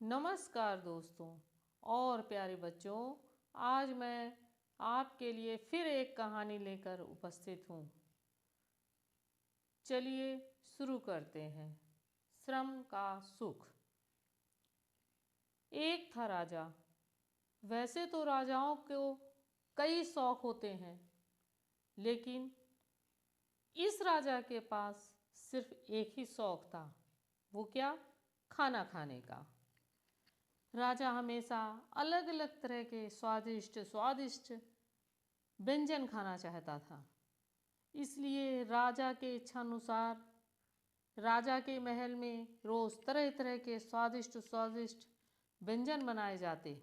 नमस्कार दोस्तों और प्यारे बच्चों। आज मैं आपके लिए फिर एक कहानी लेकर उपस्थित हूँ। चलिए शुरू करते हैं। श्रम का सुख। एक था राजा। वैसे तो राजाओं को कई शौक होते हैं, लेकिन इस राजा के पास सिर्फ एक ही शौक था। वो क्या? खाना खाने का। राजा हमेशा अलग अलग तरह के स्वादिष्ट स्वादिष्ट व्यंजन खाना चाहता था। इसलिए राजा के इच्छानुसार राजा के महल में रोज तरह तरह के स्वादिष्ट स्वादिष्ट व्यंजन बनाए जाते।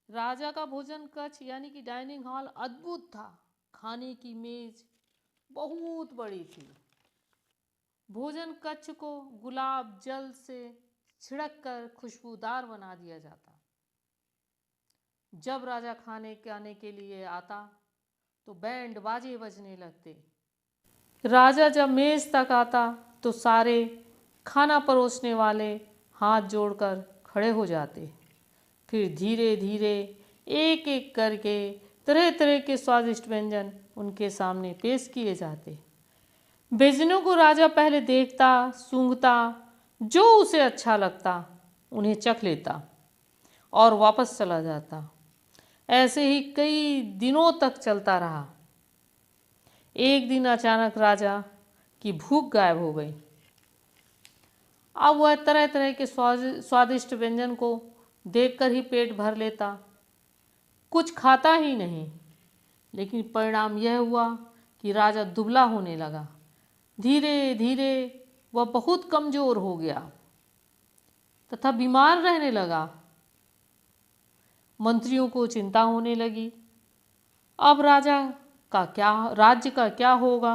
राजा का भोजन कक्ष यानी कि डाइनिंग हॉल अद्भुत था। खाने की मेज बहुत बड़ी थी। भोजन कक्ष को गुलाब जल से छिड़क कर खुशबूदार बना दिया जाता। जब राजा खाने के लिए आता तो बैंड बाजे बजने लगते। राजा जब मेज तक आता तो सारे खाना परोसने वाले हाथ जोड़कर खड़े हो जाते। फिर धीरे धीरे एक एक करके तरह तरह के स्वादिष्ट व्यंजन उनके सामने पेश किए जाते। व्यंजनों को राजा पहले देखता, सूंघता, जो उसे अच्छा लगता उन्हें चख लेता और वापस चला जाता। ऐसे ही कई दिनों तक चलता रहा। एक दिन अचानक राजा की भूख गायब हो गई। अब वह तरह तरह के स्वादिष्ट व्यंजन को देखकर ही पेट भर लेता, कुछ खाता ही नहीं। लेकिन परिणाम यह हुआ कि राजा दुबला होने लगा। धीरे धीरे वह बहुत कमजोर हो गया तथा बीमार रहने लगा। मंत्रियों को चिंता होने लगी। अब राज्य का क्या होगा?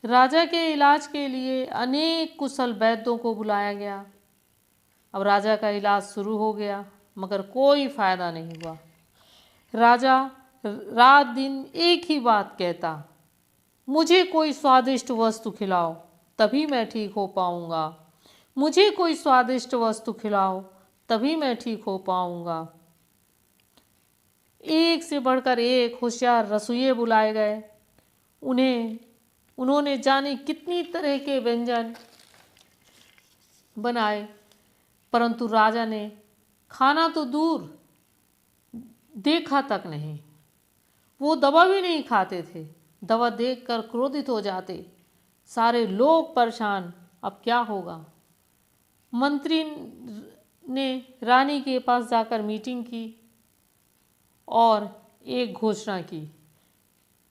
राजा के इलाज के लिए अनेक कुशल वैद्यों को बुलाया गया। अब राजा का इलाज शुरू हो गया, मगर कोई फायदा नहीं हुआ। राजा रात दिन एक ही बात कहता, मुझे कोई स्वादिष्ट वस्तु खिलाओ तभी मैं ठीक हो पाऊंगा। मुझे कोई स्वादिष्ट वस्तु खिलाओ तभी मैं ठीक हो पाऊंगा। एक से बढ़कर एक होशियार रसोइये बुलाए गए। उन्होंने जाने कितनी तरह के व्यंजन बनाए, परंतु राजा ने खाना तो दूर, देखा तक नहीं। वो दवा भी नहीं खाते थे। दवा देखकर क्रोधित हो जाते। सारे लोग परेशान, अब क्या होगा? मंत्री ने रानी के पास जाकर मीटिंग की और एक घोषणा की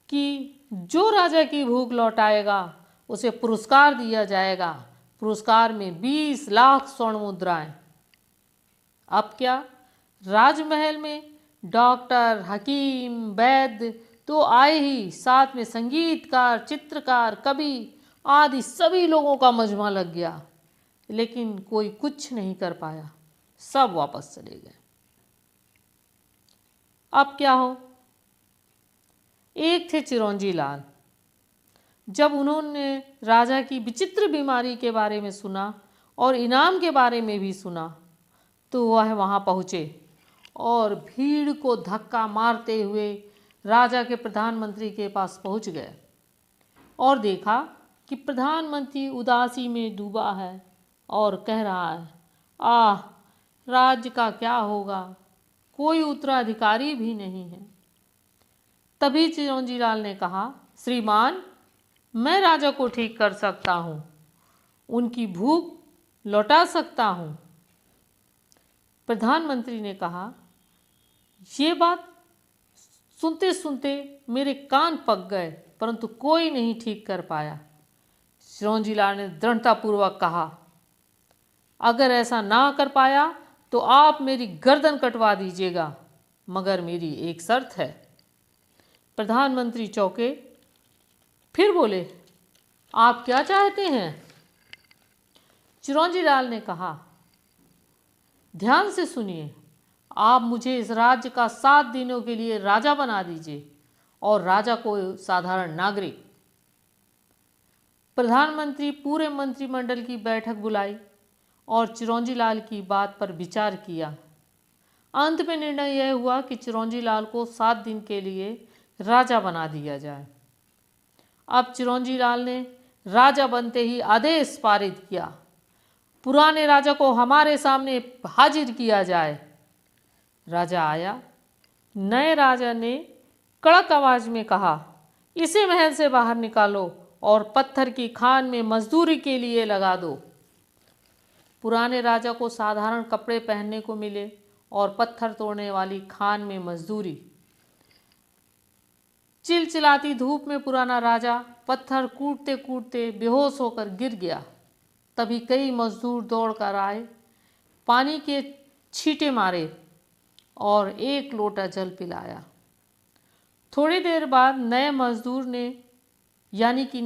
कि जो राजा की भूख लौटाएगा उसे पुरस्कार दिया जाएगा। पुरस्कार में 20 लाख स्वर्ण मुद्राएं। अब क्या? राजमहल में डॉक्टर, हकीम, वैद्य तो आए ही, साथ में संगीतकार, चित्रकार, कवि आदि सभी लोगों का मजमा लग गया। लेकिन कोई कुछ नहीं कर पाया। सब वापस चले गए। अब क्या हो? एक थे चिरौंजी लाल। जब उन्होंने राजा की विचित्र बीमारी के बारे में सुना और इनाम के बारे में भी सुना तो वह वहां पहुंचे और भीड़ को धक्का मारते हुए राजा के प्रधानमंत्री के पास पहुंच गए और देखा कि प्रधानमंत्री उदासी में डूबा है और कह रहा है, आह, राज्य का क्या होगा? कोई उत्तराधिकारी भी नहीं है। तभी चिरौंजी लाल ने कहा, श्रीमान, मैं राजा को ठीक कर सकता हूँ, उनकी भूख लौटा सकता हूँ। प्रधानमंत्री ने कहा, ये बात सुनते सुनते मेरे कान पक गए, परंतु कोई नहीं ठीक कर पाया। चिरौंजी लाल ने दृढ़तापूर्वक कहा, अगर ऐसा ना कर पाया तो आप मेरी गर्दन कटवा दीजिएगा, मगर मेरी एक शर्त है। प्रधानमंत्री चौंके, फिर बोले, आप क्या चाहते हैं? चिरौंजी लाल ने कहा, ध्यान से सुनिए, आप मुझे इस राज्य का 7 दिनों के लिए राजा बना दीजिए और राजा को साधारण नागरिक। प्रधानमंत्री पूरे मंत्रिमंडल की बैठक बुलाई और चिरौंजी लाल की बात पर विचार किया। अंत में निर्णय यह हुआ कि चिरौंजी लाल को 7 दिन के लिए राजा बना दिया जाए। अब चिरौंजी लाल ने राजा बनते ही आदेश पारित किया, पुराने राजा को हमारे सामने हाजिर किया जाए। राजा आया। नए राजा ने कड़क आवाज में कहा, इसे महल से बाहर निकालो और पत्थर की खान में मजदूरी के लिए लगा दो। पुराने राजा को साधारण कपड़े पहनने को मिले और पत्थर तोड़ने वाली खान में मजदूरी। चिलचिलाती धूप में पुराना राजा पत्थर कूटते कूटते बेहोश होकर गिर गया। तभी कई मजदूर दौड़कर आए, पानी के छींटे मारे और 1 लोटा जल पिलाया। थोड़ी देर बाद नए मजदूर ने यानी कि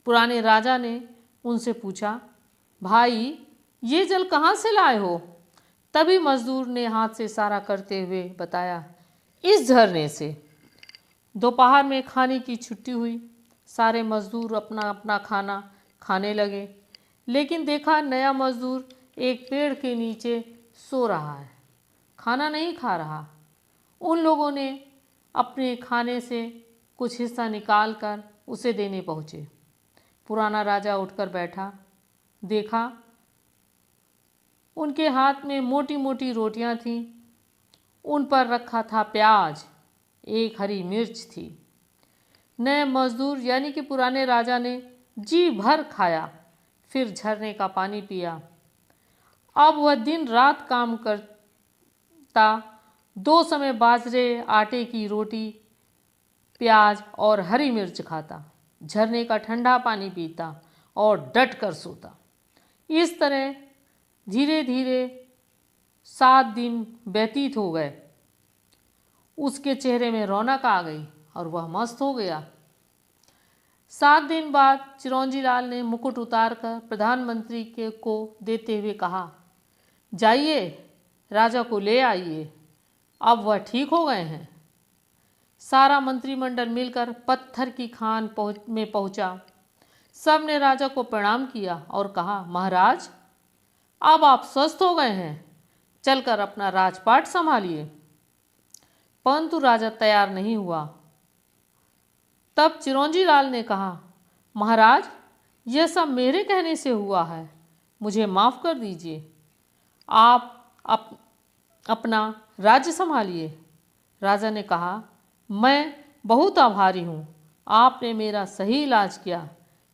पुराने राजा ने उनसे पूछा, भाई ये जल कहाँ से लाए हो? तभी मजदूर ने हाथ से इशारा करते हुए बताया, इस झरने से। दोपहर में खाने की छुट्टी हुई। सारे मजदूर अपना अपना खाना खाने लगे, लेकिन देखा नया मजदूर एक पेड़ के नीचे सो रहा है, खाना नहीं खा रहा। उन लोगों ने अपने खाने से कुछ हिस्सा निकाल कर उसे देने पहुँचे। पुराना राजा उठकर बैठा, देखा उनके हाथ में मोटी मोटी रोटियां थीं, उन पर रखा था प्याज, 1 हरी मिर्च थी। नए मजदूर यानी कि पुराने राजा ने जी भर खाया, फिर झरने का पानी पिया। अब वह दिन रात काम करता, 2 समय बाजरे आटे की रोटी, प्याज और हरी मिर्च खाता, झरने का ठंडा पानी पीता और डट कर सोता। इस तरह धीरे धीरे 7 दिन व्यतीत हो गए। उसके चेहरे में रौनक आ गई और वह मस्त हो गया। 7 दिन बाद चिरौंजी लाल ने मुकुट उतारकर प्रधानमंत्री को देते हुए कहा, जाइए राजा को ले आइए, अब वह ठीक हो गए हैं। सारा मंत्रिमंडल मिलकर पत्थर की खान में पहुंचा। सब ने राजा को प्रणाम किया और कहा, महाराज अब आप स्वस्थ हो गए हैं, चलकर अपना राजपाट संभालिए। परंतु राजा तैयार नहीं हुआ। तब चिरौंजी लाल ने कहा, महाराज यह सब मेरे कहने से हुआ है, मुझे माफ़ कर दीजिए, आप अपना राज्य संभालिए। राजा ने कहा, मैं बहुत आभारी हूँ, आपने मेरा सही इलाज किया।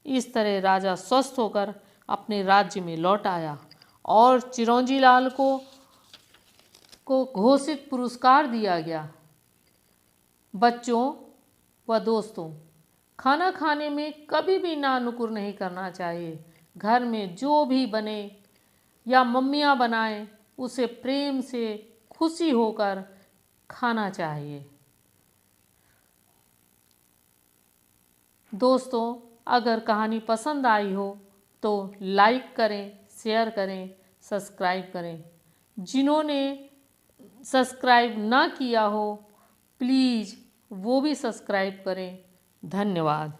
इस तरह राजा स्वस्थ होकर अपने राज्य में लौट आया और चिरौंजी लाल को घोषित पुरस्कार दिया गया। बच्चों व दोस्तों, खाना खाने में कभी भी नानुकुर नहीं करना चाहिए। घर में जो भी बने या मम्मियाँ बनाएं, उसे प्रेम से खुशी होकर खाना चाहिए। दोस्तों, अगर कहानी पसंद आई हो तो लाइक करें, शेयर करें, सब्सक्राइब करें। जिन्होंने सब्सक्राइब ना किया हो प्लीज़ वो भी सब्सक्राइब करें। धन्यवाद।